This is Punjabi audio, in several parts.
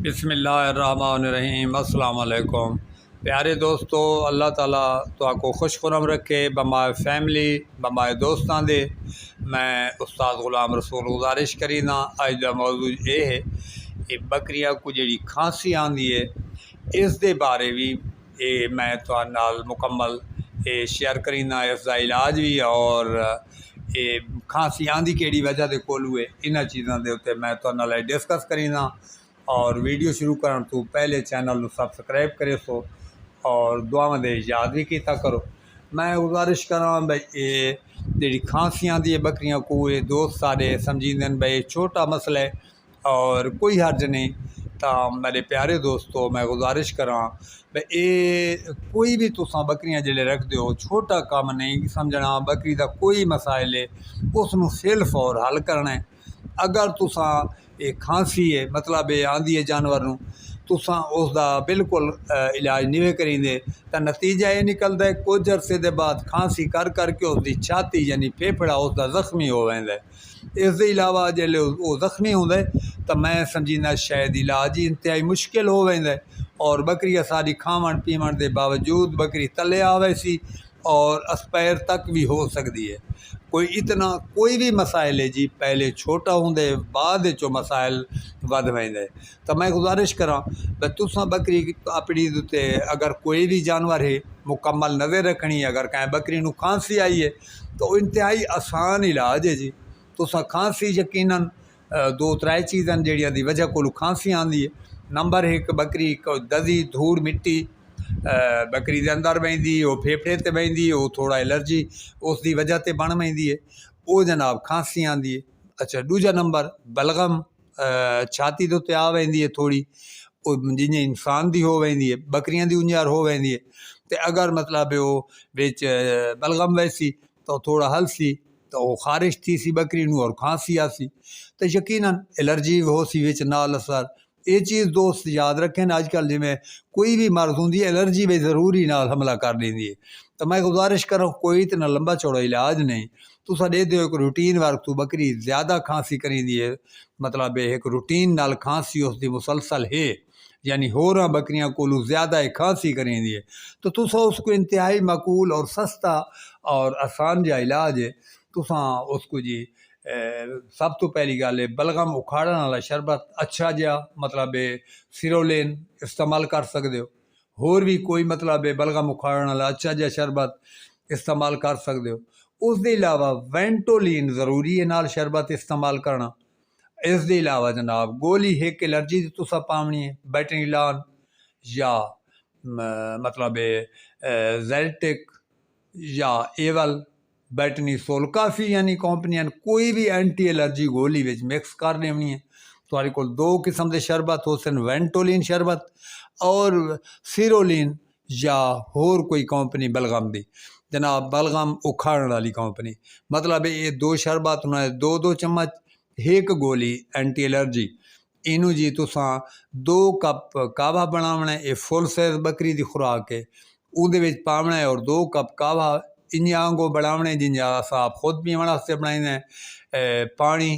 بسم اللہ الرحمن الرحیم۔ السلام علیکم پیارے دوستو، اللہ تعالیٰ تو آپ کو خوش خرم رکھے بمائے فیملی بمائے دوستان دے۔ میں استاد غلام رسول گزارش کرینا اج دا موضوع یہ ہے کہ بکریاں کو جڑی کھانسی آندی ہے اس دے بارے بھی میں تو نال مکمل شیئر کرینا، اس دا علاج بھی اور کھانسی آندی کیڑی وجہ دے کول ہوئے انہاں چیزاں دے اوتے میں تو نال ڈسکس کرینا۔ اور ویڈیو شروع کرن تو پہلے چینل نو سبسکرائب کرے سو اور دعاواں دے یاد بھی کیتا کرو۔ میں گزارش کراں بھائی یہ جڑی کھانسی آندی ہے بکریاں کو، یہ دوست سارے سمجھیندن بھائی چھوٹا مسئلہ ہے اور کوئی حرج نہیں۔ تا میرے پیارے دوستو میں گزارش کراں بھائی کوئی بھی تساں بکریاں جلے رکھ دیو، چھوٹا کام نہیں سمجھنا۔ بکری دا کوئی مسائل ہے اس نو سیلف اور حل کرنا ہے۔ اگر تساں کھانسی ہے مطلب آندھی ہے جانور نو، تساں اس دا بالکل علاج نہیں کریندے تو نتیجہ یہ نکلتا ہے کچھ عرصے دے بعد کھانسی کر کے اس دی چھاتی یعنی پھیپھڑا اس دا زخمی ہو ویندا ہے۔ اس دے علاوہ جلے وہ زخمی ہوندا ہے تو میں سمجھینا شاید علاج ہی انتہائی مشکل ہو ویندا ہے اور بکری ساری کھاون پیون دے باوجود بکری تلے آوے سی اور اسپائر تک بھی ہو سکتی ہے۔ کوئی بھی مسائل ہے جی پہلے چھوٹا ہوندے بعد چو مسائل ود ویندے۔ تو میں گزارش کراں بھئی تساں بکری اپنی تے اگر کوئی بھی جانور ہے مکمل نظر رکھنی ہے۔ اگر کہیں بکری نو کھانسی آئی ہے تو انتہائی آسان علاج ہے جی۔ تساں کھانسی یقیناً دو ترائے چیزاں جڑیاں دی وجہ کولو کھانسی آندی ہے۔ نمبر 1 بکری کو دزی دھوڑ مٹی بکری دے اندر بہندی، وہ پھیپھڑے تے بہندی، وہ تھوڑا الرجی اس دی وجہ تے بن ویندی ہے، وہ جناب کھانسی آندی ہے۔ اچھا دوجا نمبر بلغم چھاتی دے تے آ ویندی ہے تھوڑی، جن انسان دی ہو ویندی ہے بکریاں دی انجار ہو ویندی ہے۔ تے اگر مطلب وہ وچ بلغم ویسی تو تھوڑا ہلسی تو وہ خارش تھی سی بکری نو اور کھانسی آسی تو یقیناً الرجی ہو سی وچ نال اثر۔ یہ چیز دوست یاد رکھیں، آج کل جی میں کوئی بھی مرض ہوندی ہے الرجی بھی ضروری نال حملہ کر دینی ہے۔ تو میں گزارش کروں کوئی اتنا لمبا چوڑا علاج نہیں، تساں دے دیو ایک روٹین ورک تو بکری زیادہ کھانسی کریندی ہے مطلب ایک روٹین نال کھانسی اس دی مسلسل ہے یعنی ہوراں بکریاں کولو زیادہ کھانسی کریندی ہے تو تساں اس کو انتہائی معقول اور سستا اور آسان جا علاج ہے۔ تساں اس کو جی سب تو پہلی گل ہے بلغم اکھاڑن والا شربت اچھا جہا مطلب سیرولین استعمال کر سکتے ہو۔ ہور بھی کوئی مطلب بلغم اکھاڑن والا اچھا جہا شربت استعمال کر سکتے ہو۔ اس دے علاوہ وینٹولین ضروری ہے نال شربت استعمال کرنا۔ اس دے علاوہ جناب گولی ایک الرجی دی تساں پاونی ہے بیٹنیلان یا مطلب زیلٹک یا ایول بیٹنی سول کافی یعنی کمپنیاں کوئی بھی اینٹی الرجی گولی وچ مکس کر دینی ہے۔ تھوڑے کول دو قسم دے شربت ہو سن، وینٹولین شربت اور سیرولین یا ہور کوئی کمپنی بلغم دی جناب بلغم اکھاڑن والی کمپنی مطلب یہ دو شربت ہونا ہے، دو چمچ ایک گولی اینٹی الرجی اینو جی تساں 2 کپ کعوہ بناونا ہے۔ یہ فل سائز بکری دی خوراک ہے، اون دے وچ پاونا ہے اور 2 کپ کعوہ انجانگو بناونے جنجا آپ خود پیون واسطے بنائیں ہیں، پانی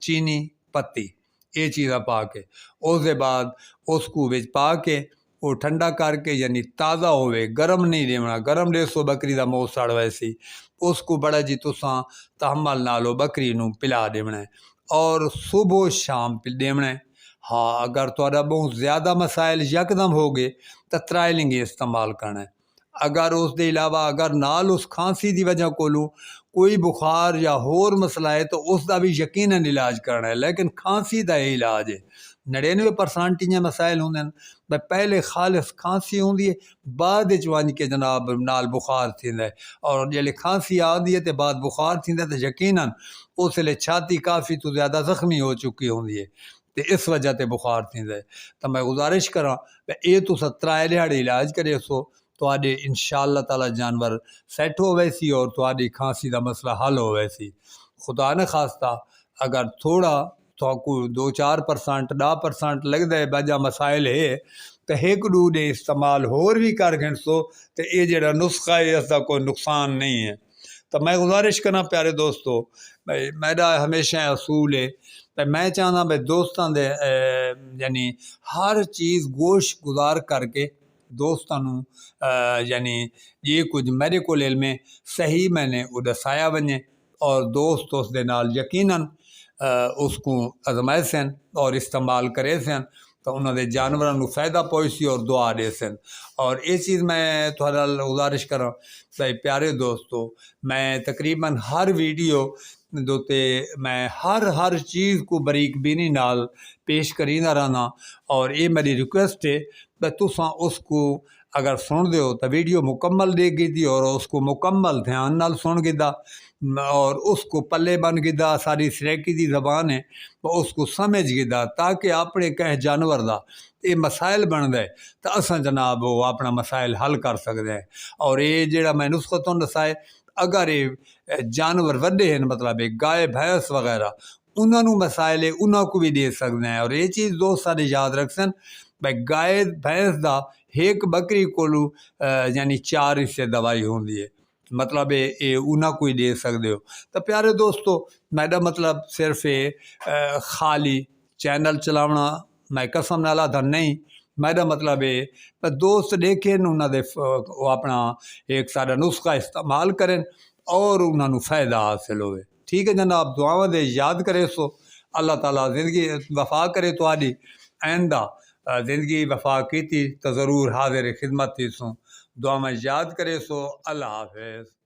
چینی پتی یہ چیزاں پا کے اس دے بعد اس کو وچ پا کے وہ ٹھنڈا کر کے یعنی تازہ ہوئے، گرم نہیں دیونا، گرم دے سو بکری دا موہ سڑ ویسی اس کو بڑا جی تساں تحمل نالو بکری نو پلا دیونا ہے اور صبح و شام پل دیونا ہے۔ ہاں اگر تھوڑا بہت زیادہ مسائل یکدم ہو گئے تو ٹرائلنگ استعمال کرنا ہے۔ اگر اس دے علاوہ اگر نال اس کھانسی دی وجہ کولو کوئی بخار یا ہور مسئلہ ہے تو اس دا بھی یقیناً علاج کرنا ہے، لیکن کھانسی دا یہ علاج ہے۔ 99% یہ مسائل ہوندے ہیں پہلے خالص کھانسی ہوندی ہے بعد وچ کے جناب نال بخار تھیندا ہے اور جلے کھانسی آندی ہے تے بعد بخار تھیندا ہے تو یقیناً اس لئے چھاتی کافی تو زیادہ زخمی ہو چکی ہوندی ہے تے اس وجہ تے بخار تھیندا ہے۔ تو میں گزارش کراں یہ تساں 3 دہاڑے علاج کرے سو تواڈے انشاءاللہ تعالی جانور سیٹ ہو ویسی اور تواڈی کھانسی دا مسئلہ حل ہو ویسی۔ خدا نہ خواستہ اگر تھوڑا تو کوئی 2-4% 10% لگتا ہے بجا مسائل ہے تو 1-2 دے استعمال ہور بھی کر گھن سو تو یہ جڑا نسخہ ہے اس دا کوئی نقصان نہیں ہے۔ تو میں گزارش کرنا پیارے دوستو میرا ہمیشہ اصول ہے تو میں چاہنا بھائی دوستان دے یعنی ہر چیز گوش گزار کر کے دوستانوں یعنی یہ کچھ میرے کو علم ہے صحیح میں نے وہ دسایا ونجے اور دوست اس دے نال یقیناً اس کو آزمائے سن اور استعمال کرے سن تو انہوں نے جانوروں کو فائدہ پہنچی اور دعا دے سن۔ اور یہ چیز میں تھوڑا گزارش کراں بھائی پیارے دوستو، میں تقریباً ہر ویڈیو دوتے میں ہر چیز کو باریک بینی نال پیش کرینا رہنا، اور یہ میری ریکویسٹ ہے کہ تساں اس کو اگر سن دیو تو ویڈیو مکمل دے گی دی اور اس کو مکمل دھیان نال سن گی دا اور اس کو پلے بن گی دا ساری سریکی دی زبان ہے تو اس کو سمجھ گی دا تاکہ اپنے کہ جانور دا یہ مسائل بن دے تو اساں جناب وہ اپنا مسائل حل کر سکتے ہیں۔ اور یہ جڑا میں نسختوں دسائے اگر یہ جانور وڈے ہیں مطلب گائے بھینس وغیرہ انہوں مسائل ہے انہوں کو بھی دے سکتے ہیں۔ اور یہ چیز دوست سارے یاد رکھ سن بھائی گائے بھینس دا ایک بکری کولو یعنی 4 حصے دوائی ہوندی ہے، مطلب یہ انہوں کو ہی دے سکتے ہو۔ تو پیارے دوستو میرا مطلب صرف خالی چینل چلاونا میں قسم نالا تھا نہیں، میرا مطلب ہے دوست دیکھیں انہوں نے وہ اپنا ایک سارا نسخہ استعمال کریں اور انہوں فائدہ حاصل ہوئے۔ ٹھیک ہے جناب، دعاواں دے یاد کرے سو اللہ تعالیٰ زندگی وفا کرے تو آدھی آئندہ زندگی وفا کی تھی تو ضرور حاضر خدمت تھی سوں، دعا میں یاد کرے سو۔ اللہ حافظ۔